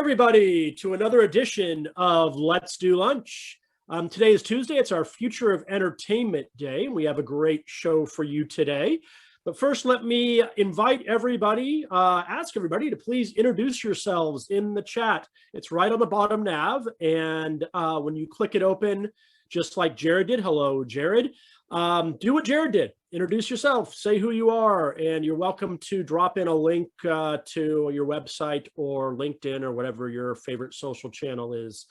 everybody, to another edition of Let's Do Lunch. Today is Tuesday. It's our Future of Entertainment Day. We have a great show for you today. But first, let me invite everybody, ask everybody to please introduce yourselves in the chat. It's right on the bottom nav. And when you click it open, just like Jared did, hello, Jared, do what Jared did. Introduce yourself, say who you are, and you're welcome to drop in a link to your website or LinkedIn or whatever your favorite social channel is.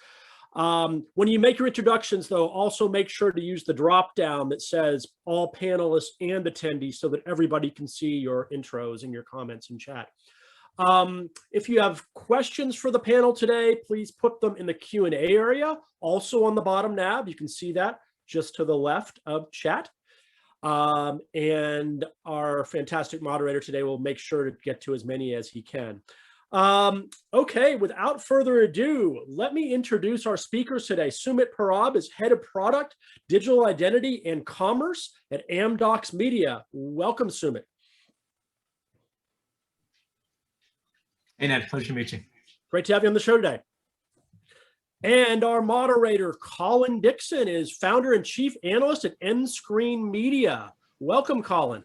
When you make your introductions, though, also make sure to use the drop down that says all panelists and attendees so that everybody can see your intros and your comments in chat. If you have questions for the panel today, please put them in the Q&A area. Also on the bottom nav, you can see that just to the left of chat. And our fantastic moderator today will make sure to get to as many as he can. Okay, without further ado, let me introduce our speakers today. Sumit Parab is Head of Product, Digital Identity, and Commerce at Amdocs Media. Welcome, Sumit. Hey, Ned, pleasure to meet you. Great to have you on the show today. And our moderator, Colin Dixon, is Founder and Chief Analyst at Endscreen Media. Welcome, Colin.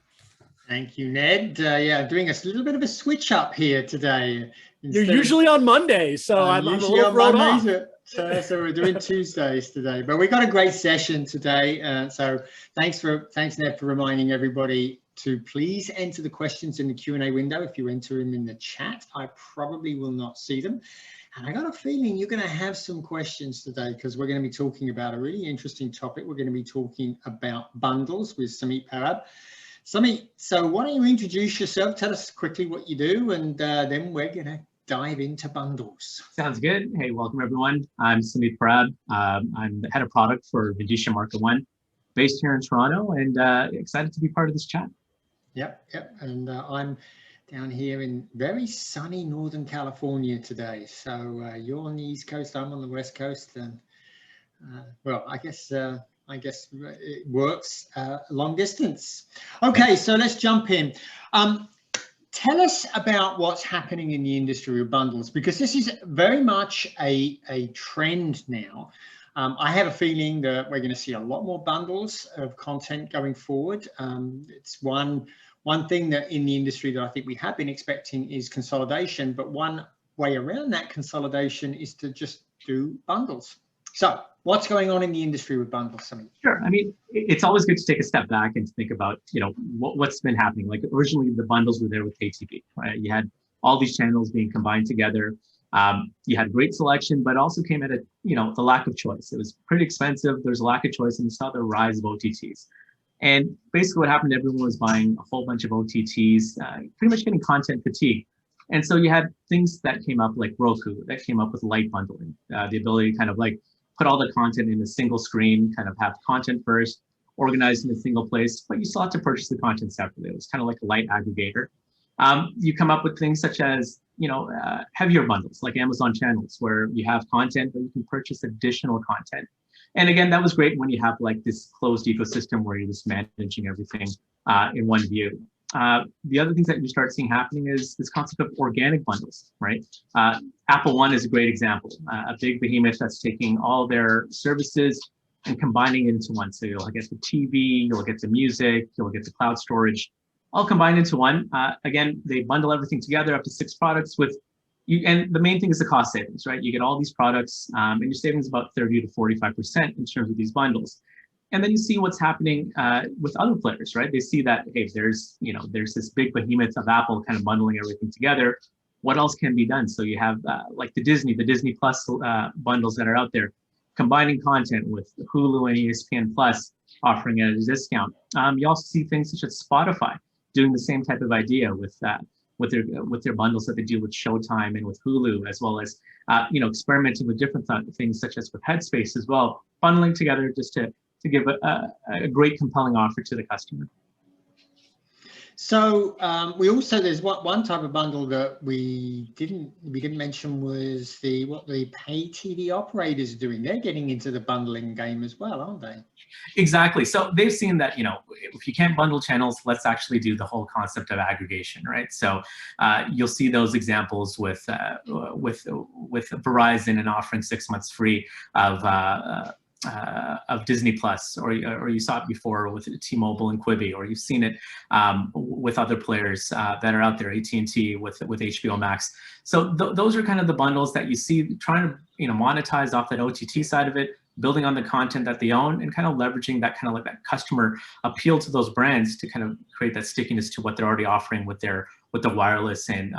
Thank you, Ned. Yeah, doing a little bit of a switch up here today. You're usually on Mondays, so I'm a little thrown off. So we're doing Tuesdays today, but we got a great session today. So thanks, Ned, for reminding everybody to please enter the questions in the Q&A window. If you enter them in the chat, I probably will not see them. And I got a feeling you're going to have some questions today because we're going to be talking about a really interesting topic. We're going to be talking about bundles with Sumit Parab. Sumit, so why don't you introduce yourself, tell us quickly what you do, and then we're going to dive into bundles. Sounds good. Hey, welcome everyone. I'm Sumit Parab. I'm the Head of Product for Vindicia MarketONE, based here in Toronto, and excited to be part of this chat. Yep. And I'm down here in very sunny Northern California today. So you're on the East Coast, I'm on the West Coast, and well, I guess it works long distance. Okay, so let's jump in. Tell us about what's happening in the industry of bundles, because this is very much a trend now. I have a feeling that we're going to see a lot more bundles of content going forward. It's one thing that in the industry that I think we have been expecting is consolidation, but one way around that consolidation is to just do bundles. So what's going on in the industry with bundles, Sumit? Sure. I mean, it's always good to take a step back and to think about, what's been happening. Like originally the bundles were there with ATV, right? You had all these channels being combined together. You had great selection, but also came at the lack of choice. It was pretty expensive. There's a lack of choice, and you saw the rise of OTTs. And basically what happened, everyone was buying a whole bunch of OTTs, pretty much getting content fatigue. And so you had things that came up like Roku, that came up with light bundling, the ability to kind of like put all the content in a single screen, kind of have content first, organized in a single place, but you still have to purchase the content separately. It was kind of like a light aggregator. You come up with things such as, heavier bundles like Amazon channels, where you have content, but you can purchase additional content. And again, that was great when you have like this closed ecosystem where you're just managing everything in one view. The other things that you start seeing happening is this concept of organic bundles, right? Apple One is a great example, a big behemoth that's taking all their services and combining it into one. So you'll get the TV, you'll get the music, you'll get the cloud storage, all combined into one. Again, they bundle everything together up to 6 products with you, and the main thing is the cost savings, right? You get all these products and your savings about 30 to 45% in terms of these bundles. And then you see what's happening with other players, right? They see that, hey, there's this big behemoth of Apple kind of bundling everything together. What else can be done? So you have like the Disney Plus bundles that are out there, combining content with Hulu and ESPN Plus, offering it at a discount. You also see things such as Spotify doing the same type of idea with their bundles that they do with Showtime and with Hulu, as well as experimenting with different things such as with Headspace as well, bundling together just to give a great compelling offer to the customer. So we also, there's one type of bundle that we didn't mention was what the pay TV operators are doing. They're getting into the bundling game as well, aren't they? Exactly. So they've seen that, if you can't bundle channels, let's actually do the whole concept of aggregation, right? So you'll see those examples with Verizon and offering 6 months free of Disney Plus, or you saw it before with T-Mobile and Quibi, or you've seen it with other players that are out there, AT&T with HBO Max. So those are kind of the bundles that you see trying to monetize off that OTT side of it, building on the content that they own, and kind of leveraging that kind of like that customer appeal to those brands to kind of create that stickiness to what they're already offering with the wireless and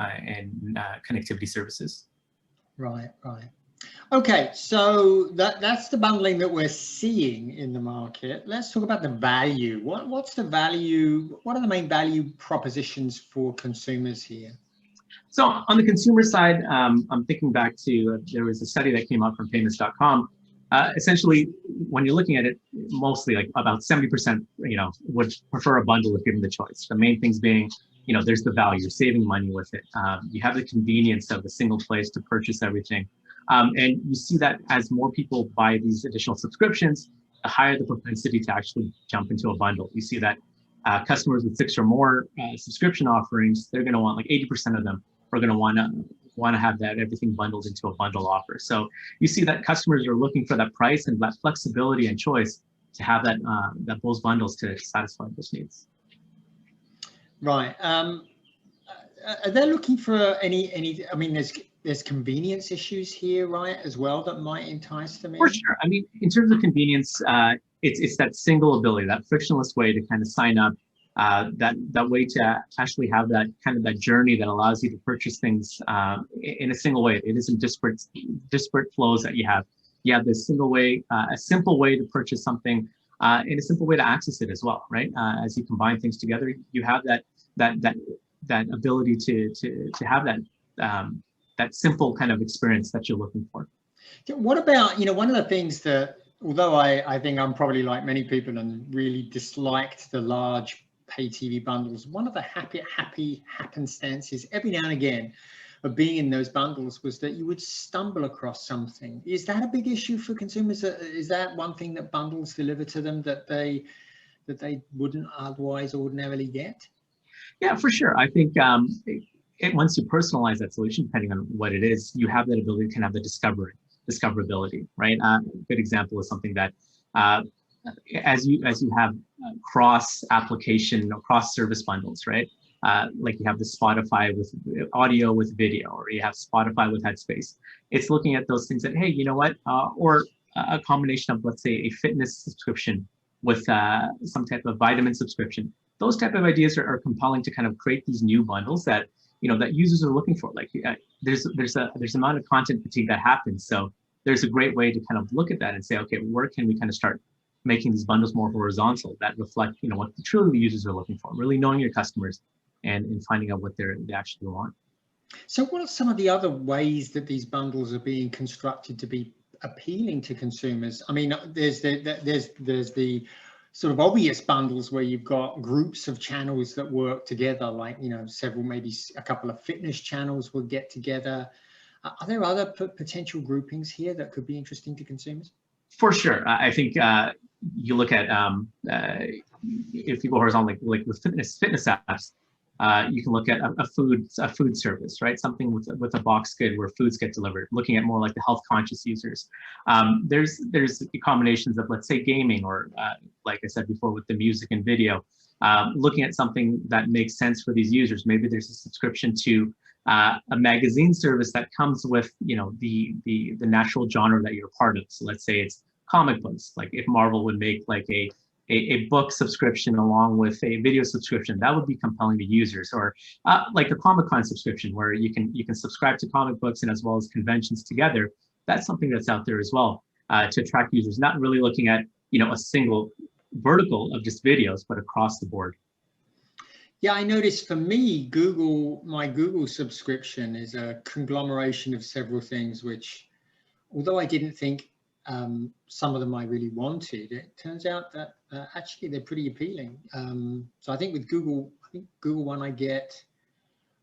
connectivity services. Right. Okay, so that's the bundling that we're seeing in the market. Let's talk about the value. What's the value? What are the main value propositions for consumers here? So on the consumer side, I'm thinking back to there was a study that came out from payments.com. Essentially, when you're looking at it, mostly like about 70%, would prefer a bundle if given the choice. The main things being, there's the value, you're saving money with it. You have the convenience of a single place to purchase everything. And you see that as more people buy these additional subscriptions, the higher the propensity to actually jump into a bundle. You see that customers with 6 or more subscription offerings, they're going to want, like 80% of them are going to want to have that everything bundled into a bundle offer. So you see that customers are looking for that price and that flexibility and choice to have those bundles to satisfy those needs. Right. Are they looking for any? I mean, there's convenience issues here, right, as well, that might entice them in? For sure. I mean, in terms of convenience, it's that single ability, that frictionless way to kind of sign up, that way to actually have that kind of that journey that allows you to purchase things in a single way. It isn't disparate flows that you have. You have this single way, a simple way to purchase something, and a simple way to access it as well, right? As you combine things together, you have that ability to have that simple kind of experience that you're looking for. What about, one of the things that, although I think I'm probably like many people and really disliked the large pay TV bundles, one of the happy happenstances every now and again of being in those bundles was that you would stumble across something. Is that a big issue for consumers? Is that one thing that bundles deliver to them that they wouldn't otherwise ordinarily get? Yeah, for sure. I think once you personalize that solution, depending on what it is, you have that ability to kind of have the discoverability, right? A good example is something that as you have cross application or cross service bundles, right? Like you have the Spotify with audio with video, or you have Spotify with Headspace. It's looking at those things that, hey, you know what? Or a combination of, let's say, a fitness subscription with some type of vitamin subscription. Those type of ideas are compelling to kind of create these new bundles that that users are looking for. Like there's amount of content fatigue that happens. So there's a great way to kind of look at that and say, okay, where can we kind of start making these bundles more horizontal that reflect what truly the users are looking for, really knowing your customers and finding out what they actually want. So what are some of the other ways that these bundles are being constructed to be appealing to consumers? I mean, there's the sort of obvious bundles where you've got groups of channels that work together, like several, maybe a couple of fitness channels will get together. Are there other potential groupings here that could be interesting to consumers? For sure. I think you look at if you go horizontal, like with fitness apps, you can look at a food service, right? Something with a box good where foods get delivered. Looking at more like the health conscious users. There's combinations of, let's say, gaming, or like I said before, with the music and video. Looking at something that makes sense for these users. Maybe there's a subscription to a magazine service that comes with the natural genre that you're a part of. So let's say it's comic books. Like if Marvel would make like a book subscription along with a video subscription, that would be compelling to users. Or like a Comic-Con subscription where you can subscribe to comic books and as well as conventions together. That's something that's out there as well to attract users, not really looking at a single vertical of just videos, but across the board. Yeah, I noticed for me, my Google subscription is a conglomeration of several things, which, although I didn't think some of them I really wanted, it turns out that actually they're pretty appealing. So I think with Google, think Google One, I get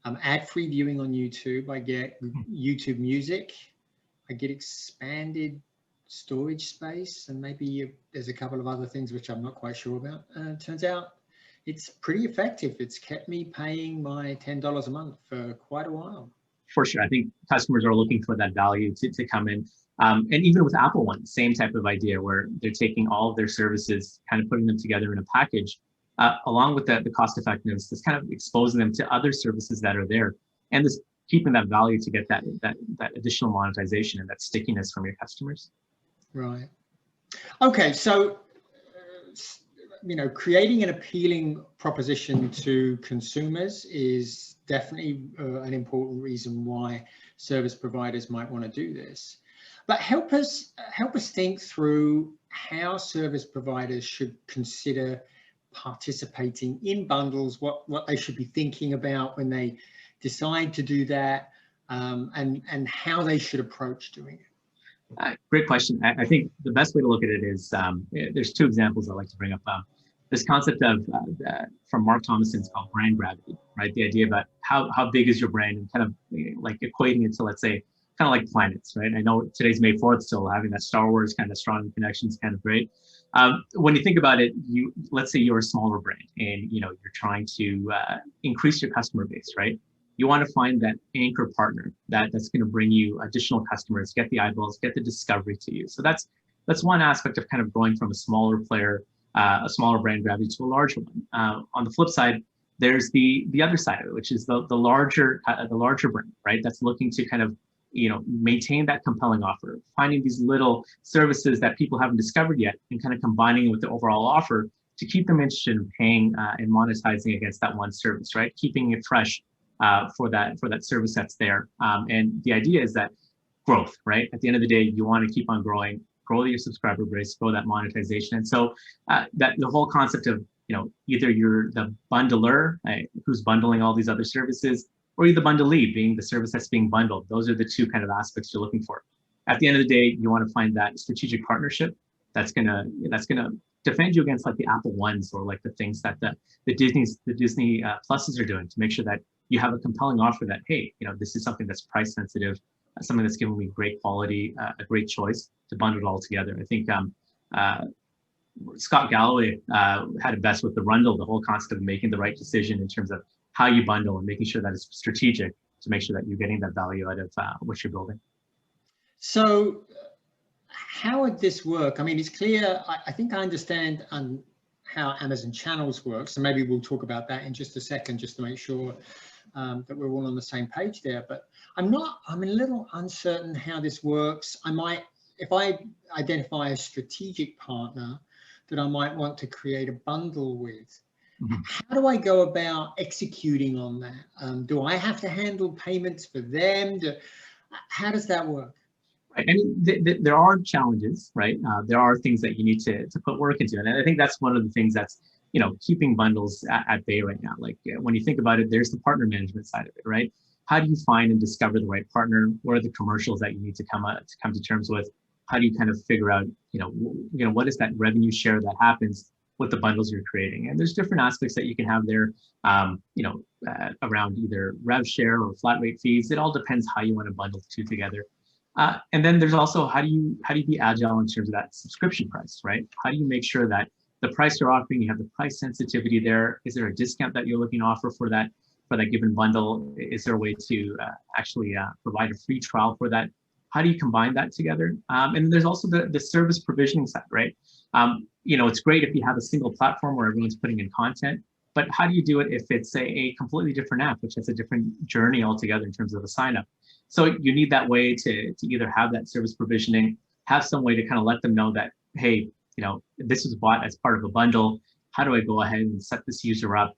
ad-free viewing on YouTube. I get YouTube Music. I get expanded storage space, and maybe there's a couple of other things which I'm not quite sure about. It turns out it's pretty effective. It's kept me paying my $10 a month for quite a while. For sure. I think customers are looking for that value to come in. And even with Apple One, same type of idea where they're taking all of their services, kind of putting them together in a package, along with the cost effectiveness, just kind of exposing them to other services that are there, and this keeping that value to get that additional monetization and that stickiness from your customers. Right. Okay. So, creating an appealing proposition to consumers is definitely an important reason why service providers might want to do this. But help us think through how service providers should consider participating in bundles, what they should be thinking about when they decide to do that, and how they should approach doing it. Great question. I think the best way to look at it is there's two examples I'd like to bring up. This concept of from Mark Thomason's called brand gravity, right? The idea about how big is your brand, and kind of like equating it to, let's say, kind of like planets, right? I know today's May 4th, so having that Star Wars kind of strong connection is kind of great. When you think about it, let's say you're a smaller brand and you're trying to increase your customer base, right? You want to find that anchor partner that's going to bring you additional customers, get the eyeballs, get the discovery to you. So that's one aspect of kind of going from a smaller player, a smaller brand gravity, to a larger one. On the flip side, there's the other side of it, which is the larger brand, right? That's looking to kind of maintain that compelling offer, finding these little services that people haven't discovered yet, and kind of combining it with the overall offer to keep them interested in paying and monetizing against that one service, right? Keeping it fresh for that service that's there. And the idea is that growth, right? At the end of the day, you want to keep on growing, grow your subscriber base, grow that monetization. And so that the whole concept of either you're the bundler, who's bundling all these other services, or you're the bundlee, being the service that's being bundled. Those are the two kind of aspects you're looking for. At the end of the day, you want to find that strategic partnership that's gonna defend you against like the Apple Ones, or like the things that the Disney Pluses are doing, to make sure that you have a compelling offer that, hey, this is something that's price sensitive, something that's giving me great quality, a great choice, to bundle it all together. I think Scott Galloway had it best with the Rundle, the whole concept of making the right decision in terms of how you bundle and making sure that it's strategic to make sure that you're getting that value out of what you're building. So how would this work? I mean, it's clear, I think I understand how Amazon Channels work. So maybe we'll talk about that in just a second, just to make sure that we're all on the same page there. But I'm a little uncertain how this works. If I identify a strategic partner that I might want to create a bundle with, how do I go about executing on that? Do I have to handle payments for them? How does that work? Right. I mean, there are challenges, right? There are things that you need to put work into. And I think that's one of the things that's, keeping bundles at bay right now. Like when you think about it, there's the partner management side of it, right? How do you find and discover the right partner? What are the commercials that you need to come to terms with? How do you kind of figure out, what is that revenue share that happens with the bundles you're creating? And there's different aspects that you can have there, around either rev share or flat rate fees. It all depends how you want to bundle the two together. And then there's also how do you be agile in terms of that subscription price, right? How do you make sure that the price you're offering, you have the price sensitivity there? Is there a discount that you're looking to offer for that given bundle? Is there a way to actually provide a free trial for that? How do you combine that together? And there's also the service provisioning side, right? It's great if you have a single platform where everyone's putting in content, but how do you do it if it's a completely different app, which has a different journey altogether in terms of a sign up? So you need that way to either have that service provisioning, have some way to kind of let them know that, hey, this was bought as part of a bundle. How do I go ahead and set this user up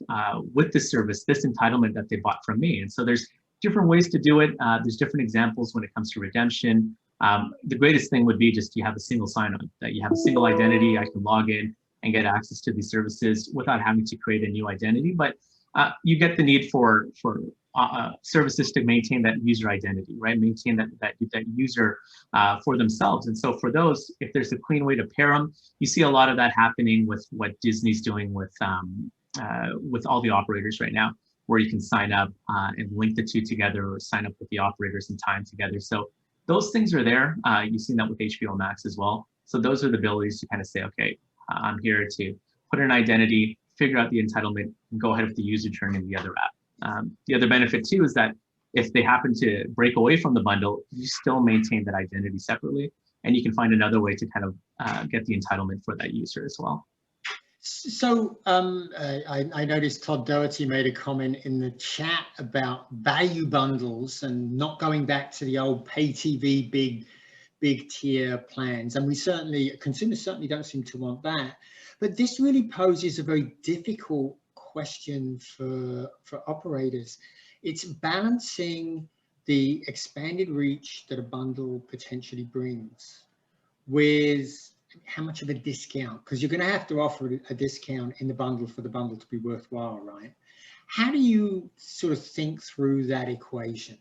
with this service, this entitlement that they bought from me? And so there's different ways to do it. There's different examples when it comes to redemption. The greatest thing would be just you have a single sign-on, that you have a single identity. I can log in and get access to these services without having to create a new identity. But you get the need for services to maintain that user identity, right? Maintain that user for themselves. And so for those, if there's a clean way to pair them, you see a lot of that happening with what Disney's doing with with all the operators right now, where you can sign up and link the two together, or sign up with the operators in time together. So those things are there. You've seen that with HBO Max as well. So those are the abilities to kind of say, okay, I'm here to put an identity, figure out the entitlement, and go ahead with the user journey in the other app. The other benefit too is that if they happen to break away from the bundle, you still maintain that identity separately, and you can find another way to kind of get the entitlement for that user as well. So I noticed Todd Doherty made a comment in the chat about value bundles and not going back to the old pay TV big tier plans. And consumers certainly don't seem to want that. But this really poses a very difficult question for operators. It's balancing the expanded reach that a bundle potentially brings with how much of a discount, because you're going to have to offer a discount in the bundle for the bundle to be worthwhile, right? How do you sort of think through that equation?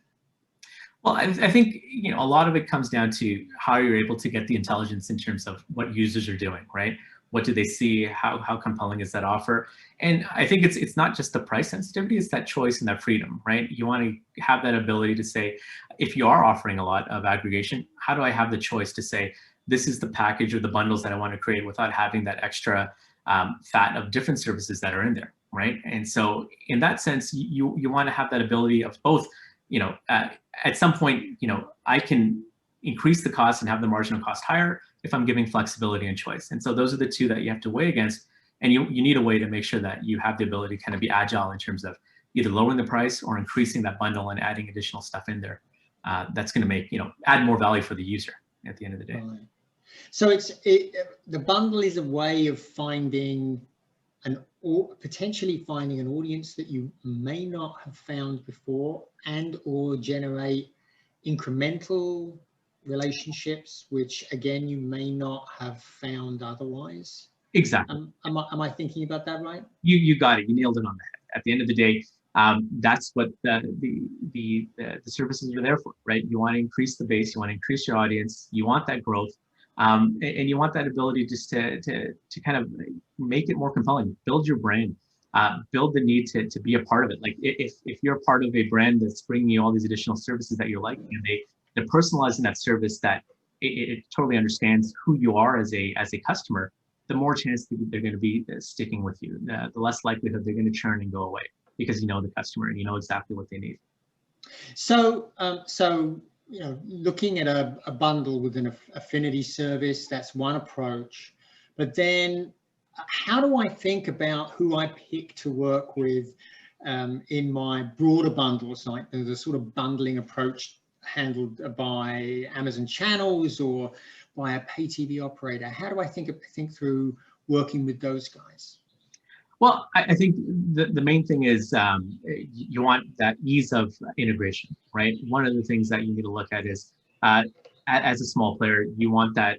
Well, I think, you know, a lot of it comes down to how you're able to get the intelligence in terms of what users are doing, right? What do they see? How compelling is that offer? And I think it's not just the price sensitivity, it's that choice and that freedom, right? You want to have that ability to say, if you are offering a lot of aggregation, how do I have the choice to say, this is the package or the bundles that I want to create without having that extra fat of different services that are in there, right? And so in that sense, you want to have that ability of both, you know, at some point, you know, I can increase the cost and have the marginal cost higher if I'm giving flexibility and choice. And so those are the two that you have to weigh against. And you need a way to make sure that you have the ability to kind of be agile in terms of either lowering the price or increasing that bundle and adding additional stuff in there. That's going to make, you know, add more value for the user at the end of the day. Right. So the bundle is a way of finding potentially finding an audience that you may not have found before, and or generate incremental relationships, which again, you may not have found otherwise. Exactly. Am I thinking about that right? You got it. You nailed it on the head. At the end of the day, that's what the services are there for, right? You want to increase the base, you want to increase your audience, you want that growth, and you want that ability just to kind of make it more compelling, build your brand, build the need to be a part of it. Like if you're part of a brand that's bringing you all these additional services that you're liking, and they're personalizing that service that it totally understands who you are as a customer, the more chance they're going to be sticking with you, the less likelihood they're going to churn and go away, because you know the customer and you know exactly what they need. So, you know, looking at a bundle with an affinity service, that's one approach. But then how do I think about who I pick to work with in my broader bundles, like the sort of bundling approach handled by Amazon channels or by a pay TV operator? How do I think through working with those guys? Well, I think the main thing is you want that ease of integration, right? One of the things that you need to look at is as a small player, you want to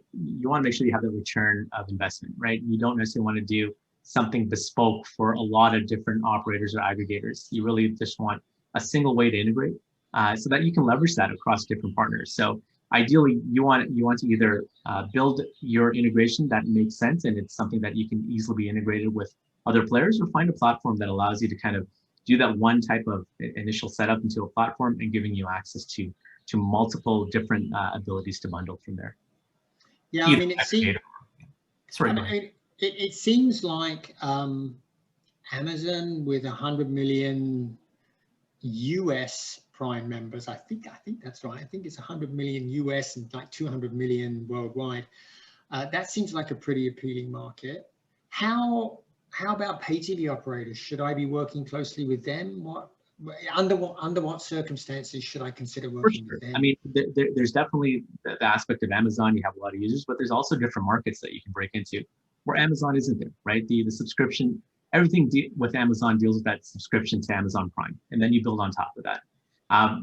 make sure you have the return of investment, right? You don't necessarily want to do something bespoke for a lot of different operators or aggregators. You really just want a single way to integrate so that you can leverage that across different partners. So ideally, you want to either build your integration that makes sense and it's something that you can easily be integrated with other players, or find a platform that allows you to kind of do that one type of initial setup into a platform and giving you access to multiple different abilities to bundle from there. Yeah, I mean, it seems like Amazon with 100 million US Prime members, I think that's right. I think it's 100 million US and like 200 million worldwide. That seems like a pretty appealing market. How about pay TV operators? Should I be working closely with them? Under what circumstances should I consider working with them? I mean, there's definitely the aspect of Amazon. You have a lot of users, but there's also different markets that you can break into where Amazon isn't there, right? The subscription, everything with Amazon deals with that subscription to Amazon Prime, and then you build on top of that.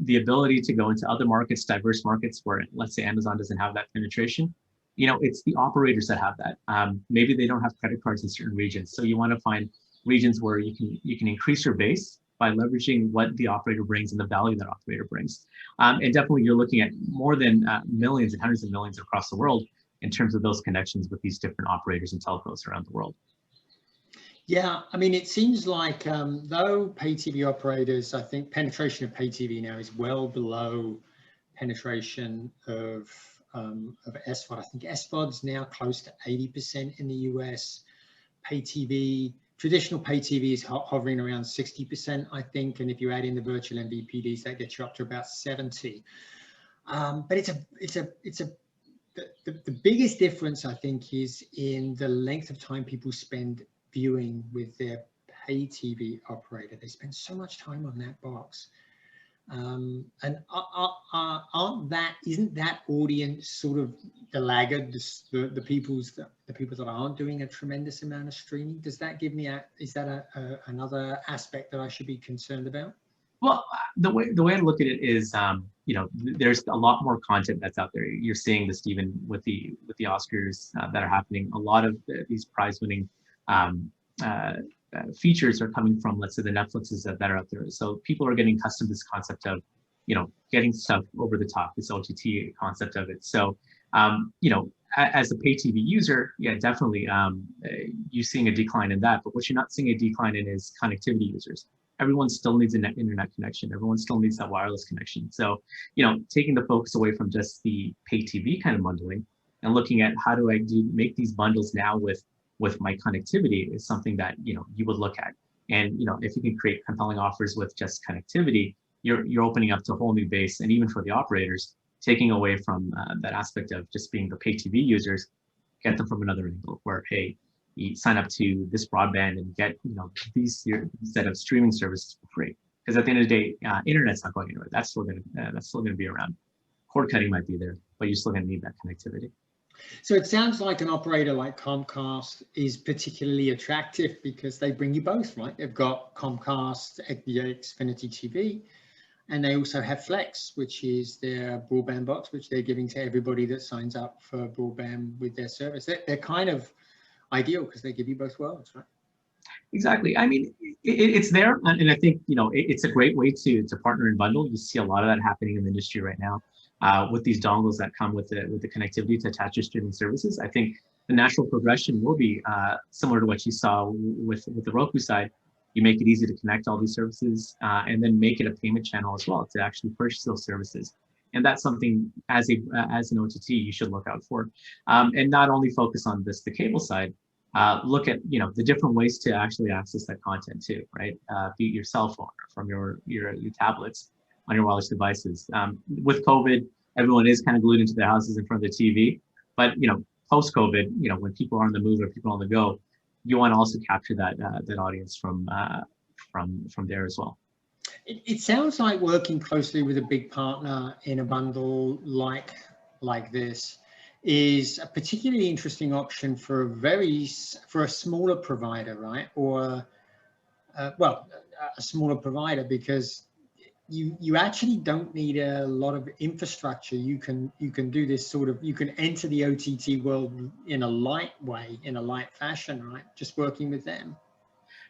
The ability to go into other markets, diverse markets where, let's say, Amazon doesn't have that penetration, you know, it's the operators that have that. Maybe they don't have credit cards in certain regions, so you want to find regions where you can increase your base by leveraging what the operator brings and the value that operator brings. And definitely, you're looking at more than millions and hundreds of millions across the world in terms of those connections with these different operators and telcos around the world. Yeah, I mean, it seems like though pay TV operators, I think penetration of pay TV now is well below penetration of SVOD. I think SVOD's now close to 80% in the US. Pay TV, traditional pay TV is hovering around 60%, I think, and if you add in the virtual MVPDs, that gets you up to about 70. But the biggest difference, I think, is in the length of time people spend viewing with their pay TV operator. They spend so much time on that box. And isn't that audience sort of the laggard, the people that aren't doing a tremendous amount of streaming? Does that give me is that another aspect that I should be concerned about? Well, the way I look at it is, there's a lot more content that's out there. You're seeing this even with the Oscars that are happening. A lot of these prize-winning features are coming from, let's say, the Netflixes that are out there. So people are getting accustomed to this concept of, getting stuff over the top, this OTT concept of it. So, as a pay TV user, yeah, definitely, you're seeing a decline in that. But what you're not seeing a decline in is connectivity users. Everyone still needs an internet connection. Everyone still needs that wireless connection. So, taking the focus away from just the pay TV kind of bundling and looking at how do I make these bundles now with my connectivity is something that, you would look at. And, if you can create compelling offers with just connectivity, you're opening up to a whole new base. And even for the operators, taking away from that aspect of just being the pay TV users, get them from another angle where, hey, you sign up to this broadband and get these set of streaming services for free. Because at the end of the day, internet's not going anywhere. That's still gonna be around. Cord cutting might be there, but you're still gonna need that connectivity. So it sounds like an operator like Comcast is particularly attractive because they bring you both, right? They've got Comcast, Xfinity TV, and they also have Flex, which is their broadband box, which they're giving to everybody that signs up for broadband with their service. They're kind of ideal because they give you both worlds, right? Exactly. I mean, it's there, and I think it's a great way to partner and bundle. You see a lot of that happening in the industry right now with these dongles that come with the connectivity to attach your streaming services. I think the natural progression will be similar to what you saw with the Roku side. You make it easy to connect all these services and then make it a payment channel as well to actually purchase those services. And that's something as an OTT you should look out for, and not only focus on the cable side. Look at the different ways to actually access that content too, right? Be it your cell phone or from your tablets on your wireless devices. With COVID, everyone is kind of glued into their houses in front of the TV, but post COVID, when people are on the move or people on the go, you want to also capture that audience from there as well. It sounds like working closely with a big partner in a bundle like this is a particularly interesting option for a smaller provider, right? Or a smaller provider, because you actually don't need a lot of infrastructure. You can do this you can enter the OTT world in a light way, in a light fashion, right? Just working with them.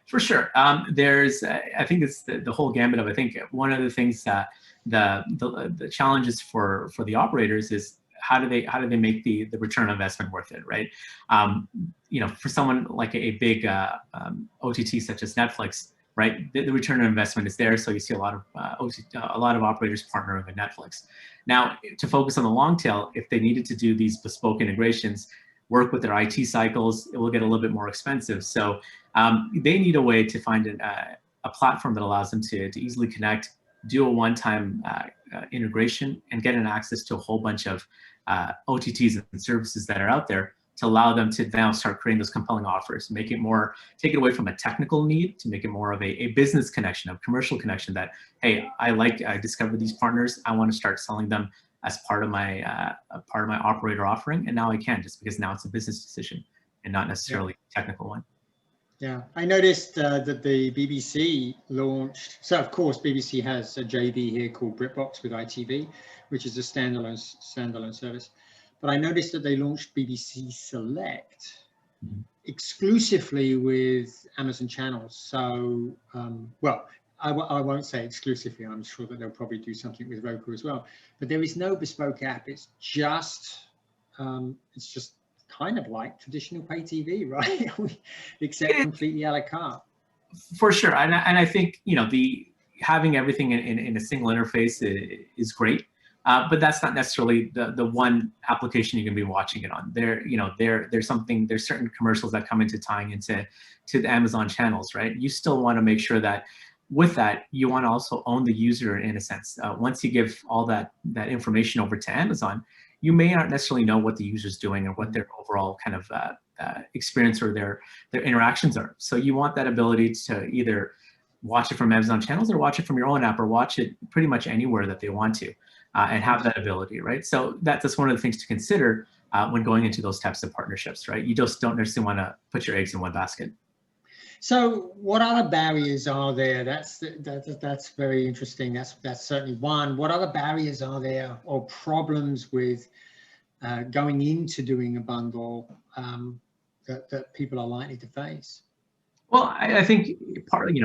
For sure. There's, I think it's the whole gambit of, I think one of the things that the challenges for the operators is how do they make the return on investment worth it, right? For someone like a big OTT such as Netflix, right? The return on investment is there, so you see a lot of operators partnering with Netflix. Now, to focus on the long tail, if they needed to do these bespoke integrations, work with their IT cycles, it will get a little bit more expensive. So they need a way to find a platform that allows them to easily connect, do a one-time integration, and get an access to a whole bunch of OTTs and services that are out there to allow them to now start creating those compelling offers, take it away from a technical need to make it more of a business connection, a commercial connection that, hey, I discovered these partners, I want to start selling them as part of my operator offering, and now I can, just because now it's a business decision and not necessarily a technical one. Yeah, I noticed that the BBC launched. So of course, BBC has a JV here called BritBox with ITV, which is a standalone service. But I noticed that they launched BBC Select exclusively with Amazon channels. So, I won't say exclusively. I'm sure that they'll probably do something with Roku as well. But there is no bespoke app. It's just kind of like traditional pay TV, right? Except completely a la carte. For sure, and I think having everything in a single interface is great, but that's not necessarily the one application you're going to be watching it on. There's certain commercials that come into tying into the Amazon channels, right? You still want to make sure that with that you want to also own the user in a sense. Once you give all that information over to Amazon, you may not necessarily know what the user's doing or what their overall kind of experience or their interactions are. So you want that ability to either watch it from Amazon channels or watch it from your own app or watch it pretty much anywhere that they want to, and have that ability, right? So that's one of the things to consider when going into those types of partnerships, right? You just don't necessarily want to put your eggs in one basket. So what other barriers are there? That's very interesting. That's certainly one. What other barriers are there or problems with going into doing a bundle that people are likely to face? Well, I think partly,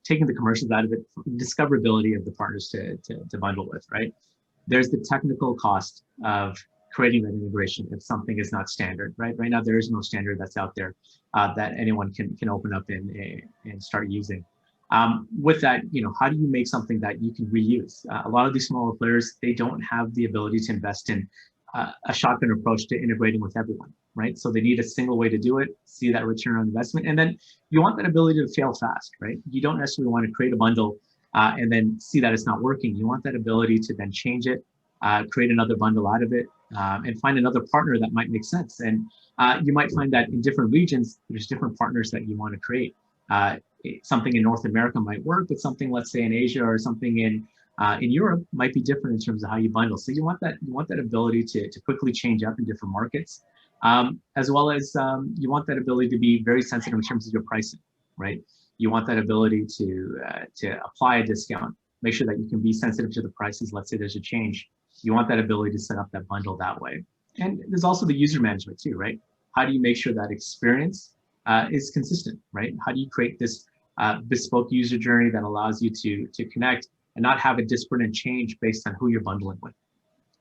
taking the commercials out of it, discoverability of the partners to bundle with, right? There's the technical cost of creating that integration if something is not standard, right? Right now, there is no standard that's out there that anyone can open up and start using. With that, how do you make something that you can reuse? A lot of these smaller players, they don't have the ability to invest in a shotgun approach to integrating with everyone, right? So they need a single way to do it, see that return on investment, and then you want that ability to fail fast, right? You don't necessarily want to create a bundle and then see that it's not working. You want that ability to then change it, create another bundle out of it, and find another partner that might make sense. And you might find that in different regions, there's different partners that you want to create. Something in North America might work, but something, let's say in Asia or something in Europe might be different in terms of how you bundle. So you want that ability to quickly change up in different markets, as well as you want that ability to be very sensitive in terms of your pricing, right? You want that ability to apply a discount, make sure that you can be sensitive to the prices. Let's say there's a change. You want that ability to set up that bundle that way. And there's also the user management too, right? How do you make sure that experience is consistent, right? How do you create this bespoke user journey that allows you to connect and not have a disparate and change based on who you're bundling with,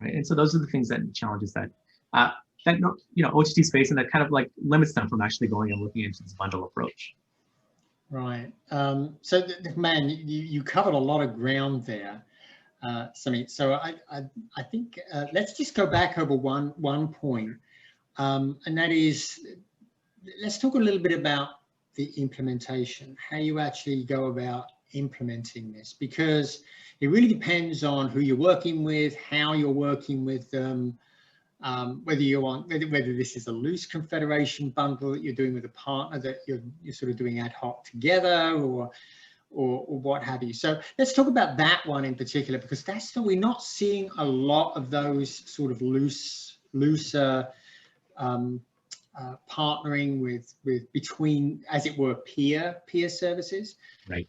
right? And so those are the things challenges that OTT space, and that kind of like limits them from actually going and looking into this bundle approach. Right. So, man, you covered a lot of ground there, Sumit. So I think let's just go back over one point, and that is, let's talk a little bit about the implementation, how you actually go about implementing this, because it really depends on who you're working with, how you're working with them, whether this is a loose confederation bundle that you're doing with a partner that you're sort of doing ad hoc together, or what have you. So let's talk about that one in particular, because we're not seeing a lot of those sort of looser partnering with between, as it were, peer services. Right.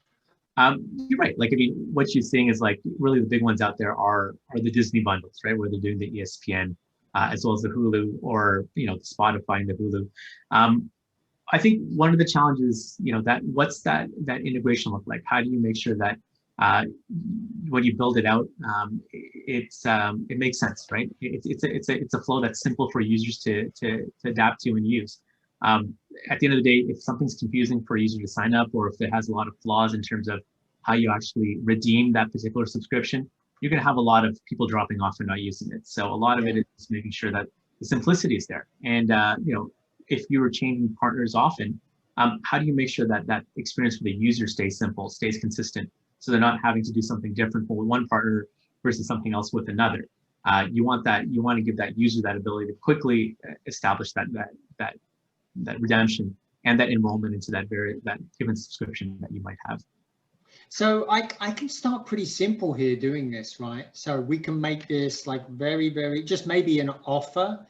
You're right. Like, I mean, what you're seeing is like really the big ones out there are the Disney bundles, right? Where they're doing the ESPN as well as the Hulu, or the Spotify and the Hulu. I think one of the challenges, what's that integration look like? How do you make sure that when you build it out, it makes sense, right? It's a flow that's simple for users to adapt to and use. At the end of the day, if something's confusing for a user to sign up, or if it has a lot of flaws in terms of how you actually redeem that particular subscription, you're going to have a lot of people dropping off and not using it. So a lot of it is making sure that the simplicity is there. And if you are changing partners often, how do you make sure that that experience for the user stays simple, stays consistent, so they're not having to do something different for one partner versus something else with another? You want to give that user that ability to quickly establish that redemption and that enrollment into that given subscription that you might have. So I can start pretty simple here doing this, right? So we can make this like very, very, just maybe an offer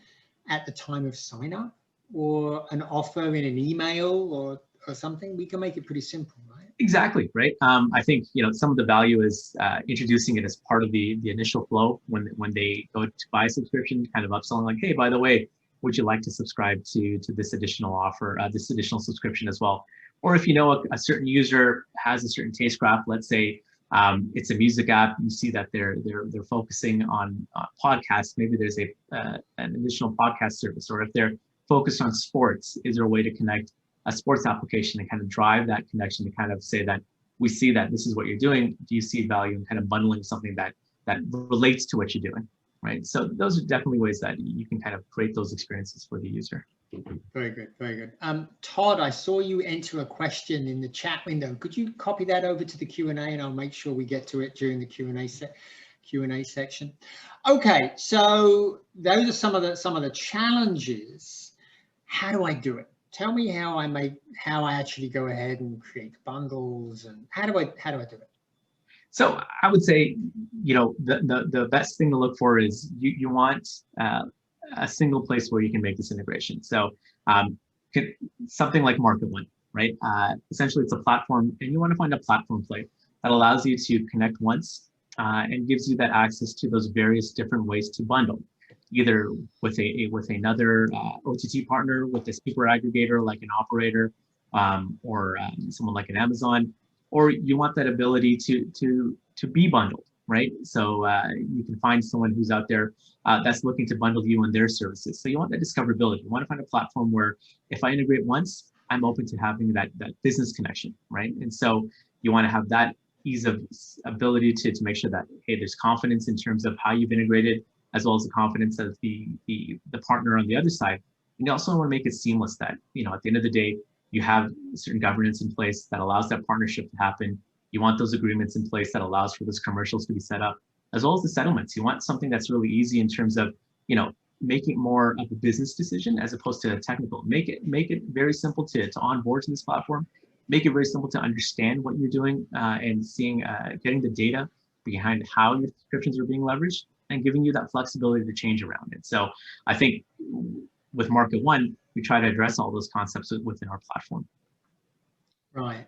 at the time of sign up, or an offer in an email or something. We can make it pretty simple, right? Exactly, right? I think some of the value is introducing it as part of the initial flow when they go to buy a subscription, kind of upselling like, hey, by the way, would you like to subscribe to this additional offer, this additional subscription as well? Or if a certain user has a certain taste graph, let's say it's a music app, you see that they're focusing on podcasts, maybe there's an additional podcast service. Or if they're focused on sports, is there a way to connect a sports application and kind of drive that connection to kind of say that we see that this is what you're doing. Do you see value in kind of bundling something that relates to what you're doing, right? So those are definitely ways that you can kind of create those experiences for the user. Very good, very good. Todd, I saw you enter a question in the chat window. Could you copy that over to the Q&A, and I'll make sure we get to it during the Q&A section. Okay, so those are some of the challenges. How do I do it? Tell me how I actually go ahead and create bundles, and how do I do it? So I would say, the best thing to look for is you want a single place where you can make this integration. So something like MarketONE, right? Essentially, it's a platform, and you want to find a platform play that allows you to connect once and gives you that access to those various different ways to bundle, either with another OTT partner, with a super aggregator like an operator, or someone like an Amazon, or you want that ability to be bundled, right? So you can find someone who's out there that's looking to bundle you and their services. So you want that discoverability. You want to find a platform where if I integrate once, I'm open to having that business connection, right? And so you want to have that ease of ability to make sure that, hey, there's confidence in terms of how you've integrated, as well as the confidence of the partner on the other side. And you also want to make it seamless that, at the end of the day, you have certain governance in place that allows that partnership to happen. You want those agreements in place that allows for those commercials to be set up, as well as the settlements. You want something that's really easy in terms of, make it more of a business decision as opposed to a technical. Make it very simple to onboard to this platform. Make it very simple to understand what you're doing and getting the data behind how your subscriptions are being leveraged, and giving you that flexibility to change around it. So I think with MarketONE, we try to address all those concepts within our platform. Right.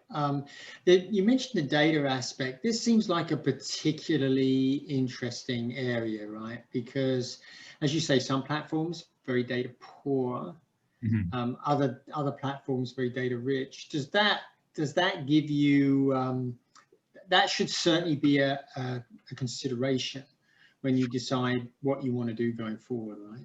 You mentioned the data aspect. This seems like a particularly interesting area, right? Because, as you say, some platforms very data poor, other platforms very data rich. Does that give you? That should certainly be a consideration when you decide what you want to do going forward, right?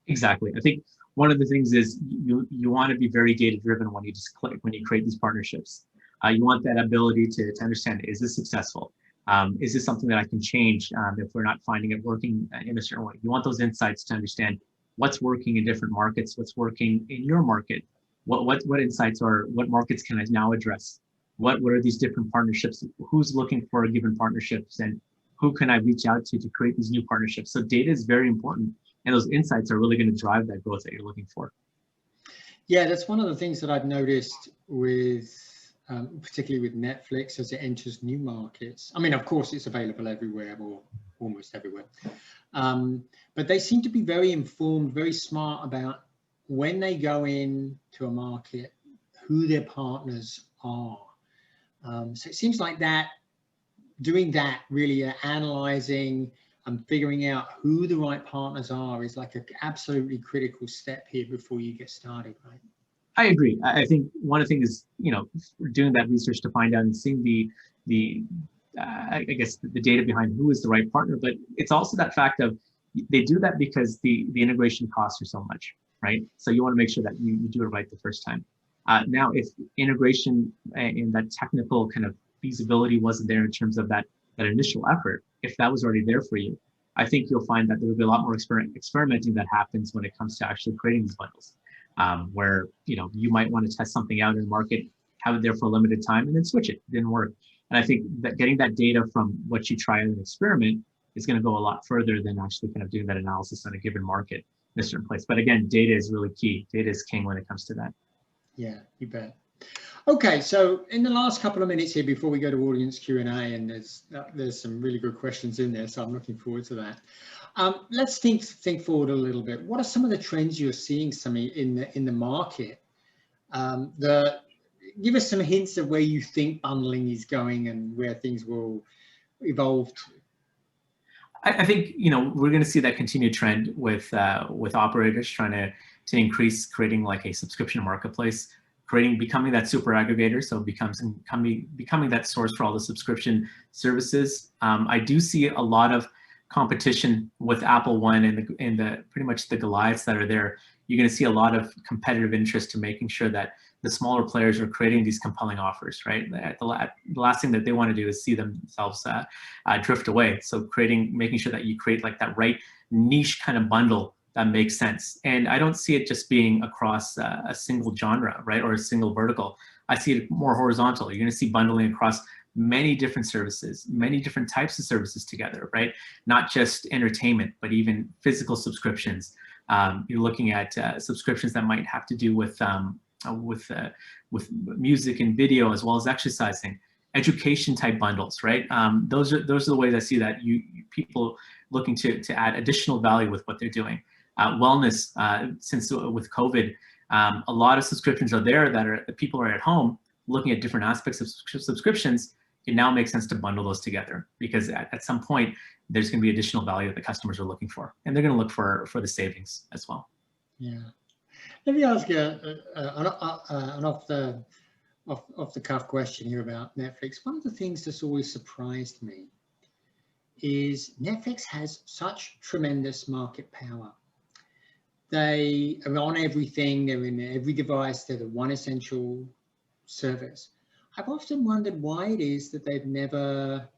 Exactly. I think one of the things is you want to be very data driven when you create these partnerships. You want that ability to understand, is this successful? Is this something that I can change if we're not finding it working in a certain way? You want those insights to understand what's working in different markets, what's working in your market, what insights what markets can I now address? What are these different partnerships? Who's looking for given partnerships, and who can I reach out to create these new partnerships? So data is very important, and those insights are really going to drive that growth that you're looking for. Yeah, that's one of the things that I've noticed with, particularly with Netflix as it enters new markets. I mean, of course, it's available everywhere, or almost everywhere. But they seem to be very informed, very smart about when they go into a market, who their partners are. So it seems like doing that, really analyzing and figuring out who the right partners are is like an absolutely critical step here before you get started, right? I agree. I think one of the things is, doing that research to find out and seeing I guess the data behind who is the right partner, but it's also that fact of they do that because the integration costs are so much, right? So you want to make sure that you do it right the first time. Now, if integration and that technical kind of feasibility wasn't there in terms of that initial effort, if that was already there for you, I think you'll find that there will be a lot more experimenting that happens when it comes to actually creating these bundles, where you might want to test something out in the market, have it there for a limited time, and then switch it. It didn't work. And I think that getting that data from what you try in an experiment is going to go a lot further than actually kind of doing that analysis on a given market in a certain place. But again, data is really key. Data is king when it comes to that. Yeah, you bet. Okay, so in the last couple of minutes here before we go to audience Q&A, and there's some really good questions in there, so I'm looking forward to that. Let's think forward a little bit. What are some of the trends you're seeing, Sumit, in the market? Give us some hints of where you think bundling is going and where things will evolve to. I think we're going to see that continued trend with operators trying to increase creating like a subscription marketplace, becoming that super aggregator, so becoming that source for all the subscription services. I do see a lot of competition with Apple One and the pretty much the Goliaths that are there you're going to see a lot of competitive interest to making sure that the smaller players are creating these compelling offers, right? The last thing that they want to do is see themselves drift away. So making sure that you create like that right niche kind of bundle that makes sense. And I don't see it just being across a single genre, right? Or a single vertical. I see it more horizontal. You're going to see bundling across many different services, many different types of services together, right? Not just entertainment, but even physical subscriptions. You're looking at subscriptions that might have to do with music and video, as well as exercising, education type bundles, right? Those are the ways I see that people looking to add additional value with what they're doing. Wellness, since with COVID, a lot of subscriptions are there that people are at home looking at different aspects of subscriptions. It now makes sense to bundle those together, because at some point there's going to be additional value that the customers are looking for, and they're going to look for the savings as well. Yeah. Let me ask you an off the cuff question here about Netflix. One of the things that's always surprised me is Netflix has such tremendous market power. They are on everything. They're in every device. They're the one essential service. I've often wondered why it is that they've never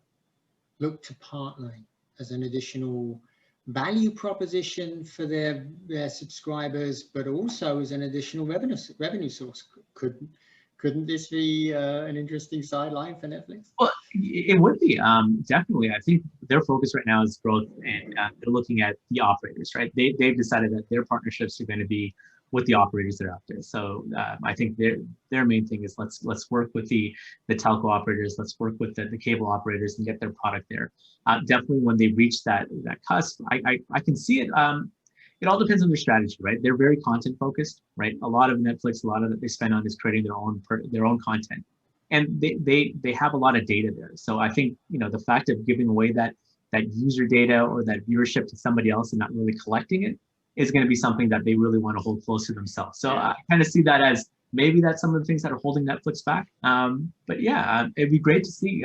looked to partnering as an additional value proposition for their subscribers, but also as an additional revenue source. Couldn't this be an interesting sideline for Netflix? Well, it would be, definitely. I think their focus right now is growth, and they're looking at the operators, right? They've decided that their partnerships are going to be with the operators that are out there. So I think their main thing is let's work with the telco operators, let's work with the cable operators and get their product there. Definitely when they reach that cusp, I can see it. It all depends on their strategy, right? They're very content focused, right? A lot of Netflix, a lot of that they spend on is creating their own content, and they have a lot of data there. So I think the fact of giving away that user data or that viewership to somebody else and not really collecting it is going to be something that they really want to hold close to themselves. So I kind of see that as maybe that's some of the things that are holding Netflix back. But yeah, it'd be great to see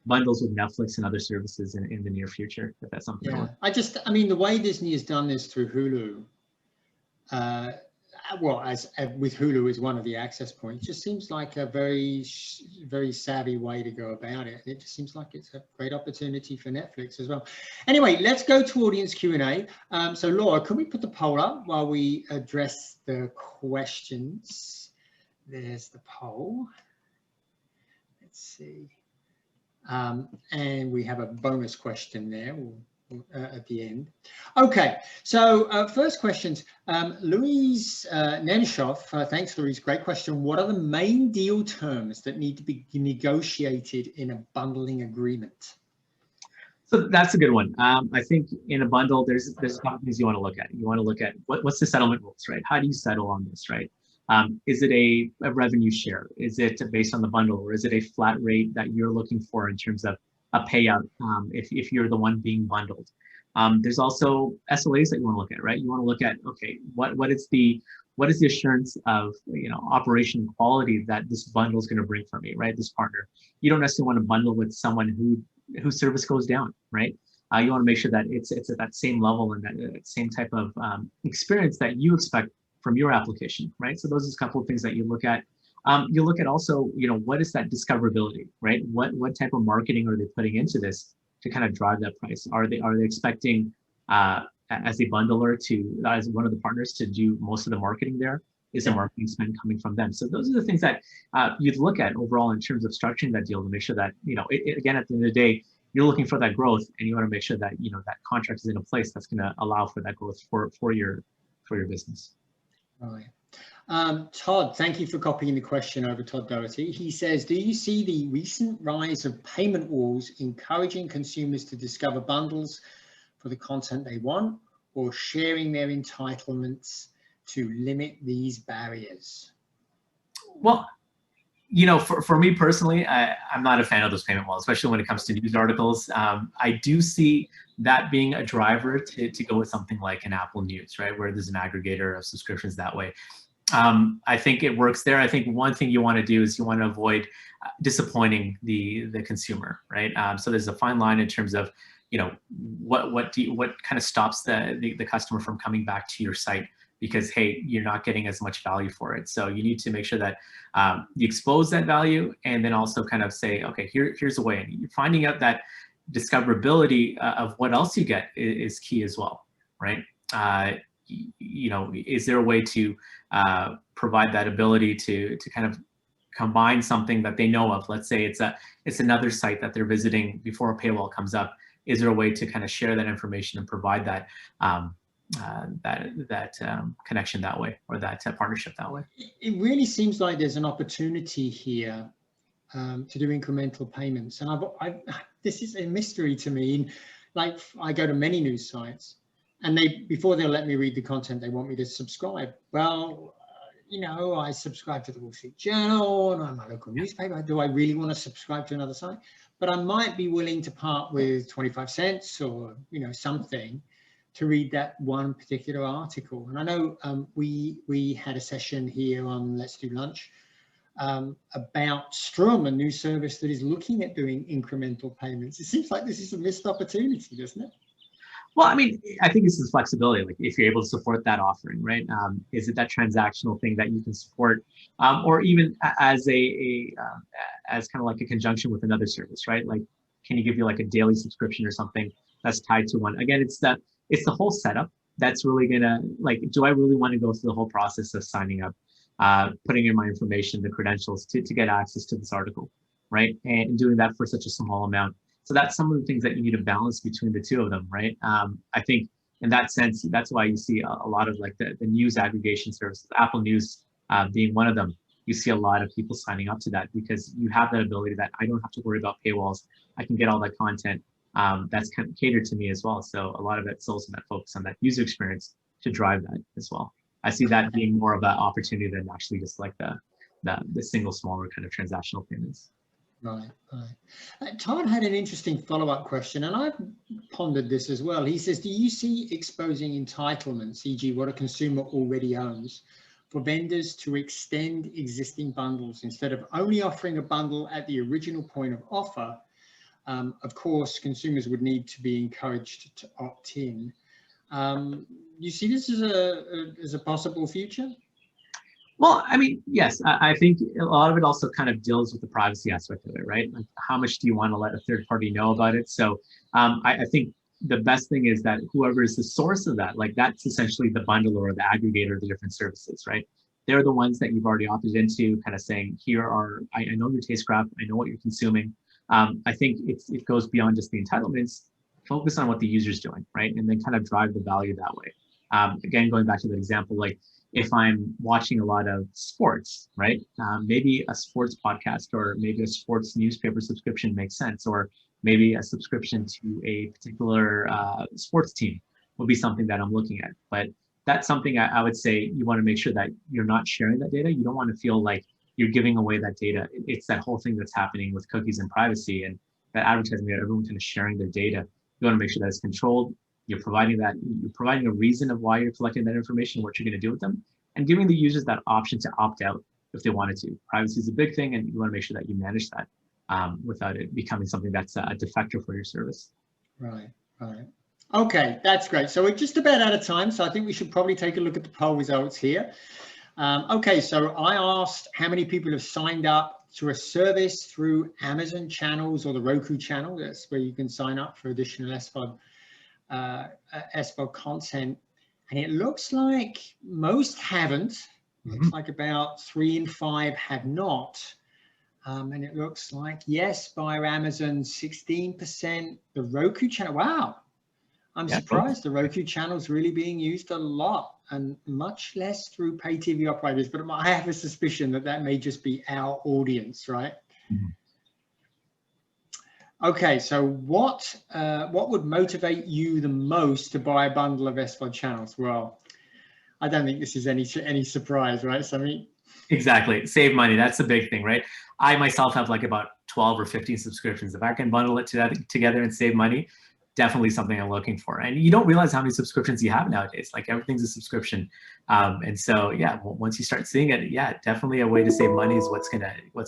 bundles with Netflix and other services in the near future, if that's something. Yeah, I mean, the way Disney has done this through Hulu, well, as with Hulu as one of the access points, just seems like a very, very savvy way to go about it. It just seems like it's a great opportunity for Netflix as well. Anyway, let's go to audience Q&A. So Laura, can we put the poll up while we address the questions? There's the poll. Let's see. And we have a bonus question there at the end. Okay, so first questions. Louise Nenshoff, thanks Louise, great question. What are the main deal terms that need to be negotiated in a bundling agreement? So that's a good one. I think in a bundle, there's a couple things you want to look at. You want to look at what's the settlement rules, right? How do you settle on this, right? Is it a revenue share? Is it based on the bundle, or is it a flat rate that you're looking for in terms of a payout if you're the one being bundled? There's also SLAs that you want to look at, right? You want to look at, okay, what is the assurance of operation quality that this bundle is going to bring for me, right? This partner. You don't necessarily want to bundle with someone whose service goes down, right? You want to make sure that it's at that same level and that same type of experience that you expect from your application, right? So those are a couple of things that you look at. You look at also, what is that discoverability, right? What type of marketing are they putting into this to kind of drive that price? Are they expecting as a bundler as one of the partners to do most of the marketing there? Is the marketing spend coming from them? So those are the things that you'd look at overall in terms of structuring that deal to make sure that, again, at the end of the day, you're looking for that growth, and you want to make sure that, that contract is in a place that's going to allow for that growth for your business. Right. Todd, thank you for copying the question over Todd Doherty. He says, do you see the recent rise of payment walls encouraging consumers to discover bundles for the content they want, or sharing their entitlements to limit these barriers? Well, for me personally, I'm not a fan of those payment walls, especially when it comes to news articles. I do see that being a driver to go with something like an Apple News, right, where there's an aggregator of subscriptions that way. I think it works there. I think one thing you want to do is you want to avoid disappointing the consumer, right? So there's a fine line in terms of, what kind of stops the customer from coming back to your site because, hey, you're not getting as much value for it. So you need to make sure that you expose that value, and then also kind of say, okay, here's a way. And you're finding out that discoverability of what else you get is key as well, right? You know, is there a way to provide that ability to kind of combine something that they know of? Let's say it's another site that they're visiting before a paywall comes up. Is there a way to kind of share that information and provide that connection that way, or that partnership that way? It really seems like there's an opportunity here to do incremental payments, and this is a mystery to me. Like, I go to many news sites, and before they'll let me read the content, they want me to subscribe. Well, you know, I subscribe to the Wall Street Journal and I'm my local newspaper. Do I really want to subscribe to another site? But I might be willing to part with 25 cents or, you know, something to read that one particular article. And I know we had a session here on Let's Do Lunch about Strum, a new service that is looking at doing incremental payments. It seems like this is a missed opportunity, doesn't it? Well, I mean, I think this is flexibility. Like, if you're able to support that offering, right? Is it that transactional thing that you can support, or even as as kind of like a conjunction with another service, right? Like, can you give you like a daily subscription or something that's tied to one? Again, it's the whole setup that's really gonna, like, do I really want to go through the whole process of signing up, putting in my information, the credentials to get access to this article, right? And doing that for such a small amount. So that's some of the things that you need to balance between the two of them, right? I think in that sense, that's why you see a lot of like the news aggregation services, Apple News being one of them. You see a lot of people signing up to that because you have that ability that I don't have to worry about paywalls. I can get all that content that's kind of catered to me as well. So a lot of it's also that focus on that user experience to drive that as well. I see that being more of an opportunity than actually just like the single smaller kind of transactional payments. Right, right. Todd had an interesting follow-up question, and I've pondered this as well. He says, do you see exposing entitlements, e.g. what a consumer already owns, for vendors to extend existing bundles instead of only offering a bundle at the original point of offer? Of course, consumers would need to be encouraged to opt in. You see this as a possible future? Well, I mean, yes, I think a lot of it also kind of deals with the privacy aspect of it, right? Like, how much do you want to let a third party know about it? So I think the best thing is that whoever is the source of that, like, that's essentially the bundle or the aggregator of the different services, right? They're the ones that you've already opted into, kind of saying, here are, I know your taste graph, I know what you're consuming. I think it goes beyond just the entitlements. Focus on what the user's doing, right? And then kind of drive the value that way. Again, going back to the example, like, if I'm watching a lot of sports, right? Maybe a sports podcast or maybe a sports newspaper subscription makes sense, or maybe a subscription to a particular sports team will be something that I'm looking at. But that's something I would say you want to make sure that you're not sharing that data. You don't want to feel like you're giving away that data. It's that whole thing that's happening with cookies and privacy and that advertising, that everyone kind of sharing their data. You want to make sure that it's controlled. You're providing a reason of why you're collecting that information, what you're going to do with them, and giving the users that option to opt out if they wanted to. Privacy is a big thing, and you want to make sure that you manage that without it becoming something that's a defector for your service. Right, right. Okay, that's great. So we're just about out of time, so I think we should probably take a look at the poll results here. Okay, so I asked how many people have signed up to a service through Amazon channels or the Roku channel. That's where you can sign up for additional SVOD content. And it looks like most haven't. Looks like about 3 in 5 have not. And it looks like, yes, via Amazon, 16%. The Roku channel, wow. I'm surprised. The Roku channel is really being used a lot, and much less through pay TV operators. But I have a suspicion that may just be our audience, right? Okay, so what would motivate you the most to buy a bundle of SVOD channels? Well, I don't think this is any surprise, right, Sumit? Exactly. Save money. That's the big thing, right? I myself have like about 12 or 15 subscriptions. If I can bundle it together and save money, definitely something I'm looking for. And you don't realize how many subscriptions you have nowadays. Like, everything's a subscription. And so, yeah, once you start seeing it, yeah, definitely a way to save money is what's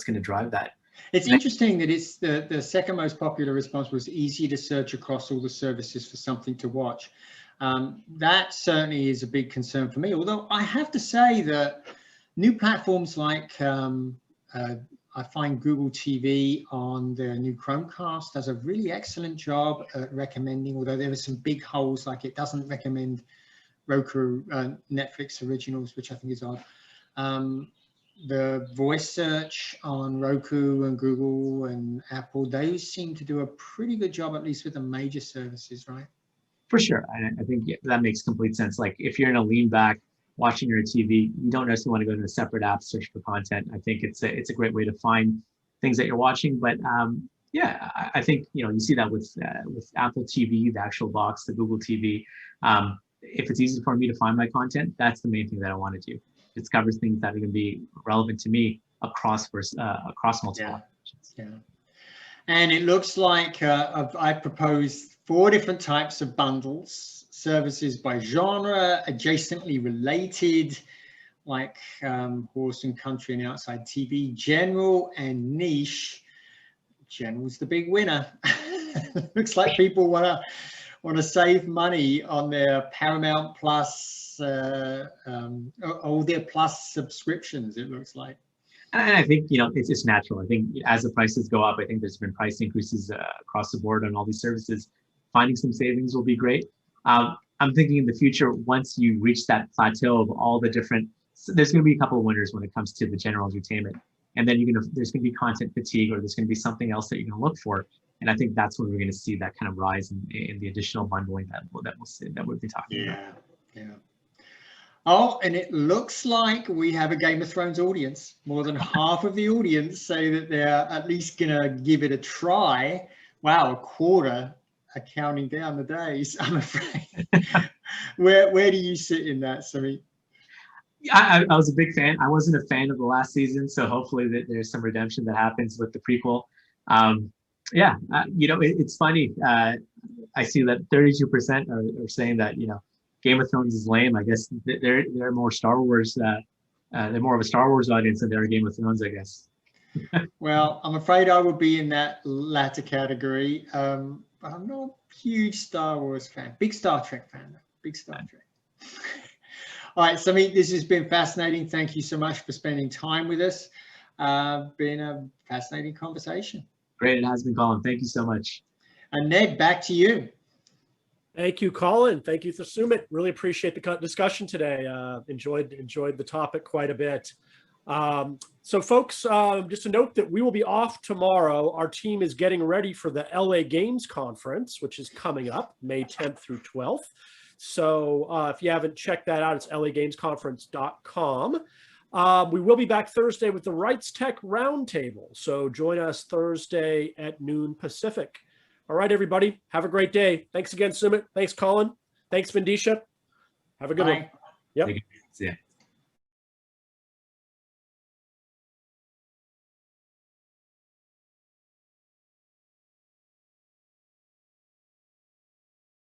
gonna drive that. It's interesting that it's the second most popular response was easy to search across all the services for something to watch. That certainly is a big concern for me. Although I have to say that new platforms like I find Google TV on the new Chromecast does a really excellent job at recommending, although there are some big holes, like it doesn't recommend Roku, Netflix originals, which I think is odd. The voice search on Roku and Google and Apple, those seem to do a pretty good job, at least with the major services, right? For sure. I think that makes complete sense. Like if you're in a lean back watching your TV, you don't necessarily want to go to a separate app, search for content. I think it's a great way to find things that you're watching. But yeah, I think, you see that with Apple TV, the actual box, the Google TV. If it's easy for me to find my content, that's the main thing that I want to do. It covers things that are going to be relevant to me across multiple applications. Yeah. And it looks like I proposed 4 different types of bundles: services by genre, adjacently related, like horse and country and outside TV, general, and niche. General's the big winner. Looks like people want to save money on their Paramount Plus, all their Plus subscriptions, it looks like. And I think, it's just natural. I think as the prices go up, I think there's been price increases across the board on all these services. Finding some savings will be great. I'm thinking in the future, once you reach that plateau of all the different, there's going to be a couple of winners when it comes to the general entertainment. And then there's going to be content fatigue, or there's going to be something else that you're going to look for. And I think that's when we're going to see that kind of rise in the additional bundling that we'll be talking about. Yeah. Oh, and it looks like we have a Game of Thrones audience. More than half of the audience say that they're at least going to give it a try. Wow, a quarter are counting down the days, I'm afraid. Where do you sit in that, Sumit? I was a big fan. I wasn't a fan of the last season, so hopefully there's some redemption that happens with the prequel. It's funny. I see that 32% are saying that Game of Thrones is lame. I guess they're more Star Wars. They're more of a Star Wars audience than they're a Game of Thrones, I guess. Well, I'm afraid I would be in that latter category. I'm not a huge Star Wars fan. Big Star Trek fan, though. Big Star Trek. All right, Sumit, this has been fascinating. Thank you so much for spending time with us. Been a fascinating conversation. Great, it has been, Colin. Thank you so much. And Ned, back to you. Thank you, Colin. Thank you, Sumit. Really appreciate the discussion today. Enjoyed the topic quite a bit. So folks, just a note that we will be off tomorrow. Our team is getting ready for the LA Games Conference, which is coming up May 10th through 12th. So if you haven't checked that out, it's lagamesconference.com. We will be back Thursday with the Rights Tech Roundtable. So join us Thursday at noon Pacific. All right, everybody. Have a great day. Thanks again, Sumit. Thanks, Colin. Thanks, Vindicia. Have a good one. Bye. Yep. Yeah.